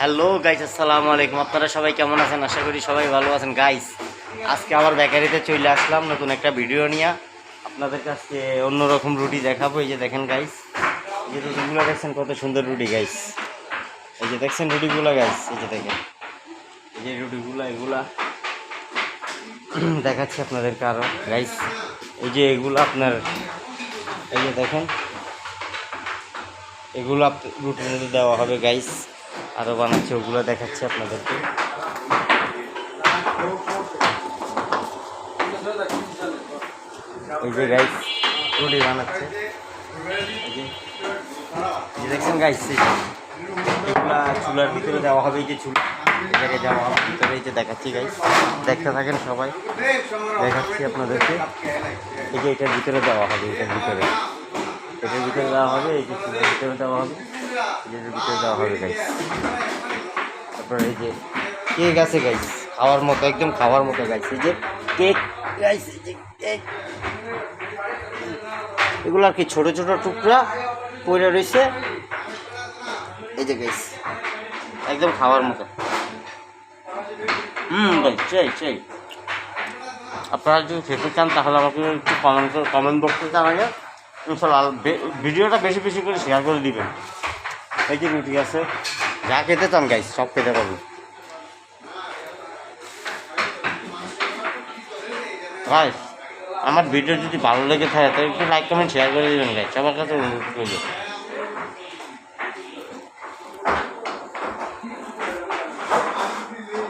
Hello guys, আসসালামু আলাইকুম। আপনারা সবাই কেমন আছেন? আশা করি সবাই ভালো আছেন। গাইস, আজকে আবার বেকারিতে চলে আসলাম নতুন একটা ভিডিও নিয়ে। আপনাদের কাছে অন্যরকম রুটি দেখাবো। এই যে দেখেন গাইস, এই যে রুটিগুলো দেখছেন, কত সুন্দর রুটি গাইস। এই যে দেখছেন রুটিগুলো গাইস, এই যে দেখেন, এই যে রুটিগুলো এগুলা দেখাচ্ছি আপনাদেরকে আরও গাইস। এই যে এগুলো আপনার, এই যে দেখেন, এগুলো রুটির মধ্যে দেওয়া হবে গাইস। আরও বানাচ্ছে, ওগুলো দেখাচ্ছি আপনাদেরকে। এই যে গাইস রুটি বানাচ্ছে, এই যে দেখছেন গাইস, এগুলা চুলার ভিতরে দেওয়া হবে। এই যে চুলা এটাকে দেওয়া হবে ভিতরে, এই যে দেখাচ্ছি গাইস, দেখতে থাকেন সবাই, দেখাচ্ছি আপনাদেরকে। এই যে এটার ভিতরে দেওয়া হবে, এটার ভিতরে দেওয়া হবে, এই যে চুলার ভিতরে দেওয়া হবে, এটার ভিতরে দেওয়া হবে গাইস। তারপরে এই যে কেক আছে গাইস, খাওয়ার মতো, একদম খাওয়ার মতো গাইস। এই যে কেক গাইস, এই যে কেক, এগুলো আর কি ছোট ছোট টুকরা পড়ে রয়েছে। এই যে গাইস, একদম খাওয়ার মতো। গাইস সেই আপনারা যদি খেতে চান তাহলে আমাকে একটু কমেন্ট বক্সে জানাবেন। ইনশাল্লাহ ভিডিওটা বেশি বেশি করে শেয়ার করে দিবেন। এই যে রুটি আছে, যা খেতে চান গাইস সব খেতে পারবেন গাইস। আমার ভিডিও যদি ভালো লেগে থাকে তাহলে একটু লাইক কমেন্ট শেয়ার করে দেবেন গাইস, সবার কাছে অনুরোধ করবেন।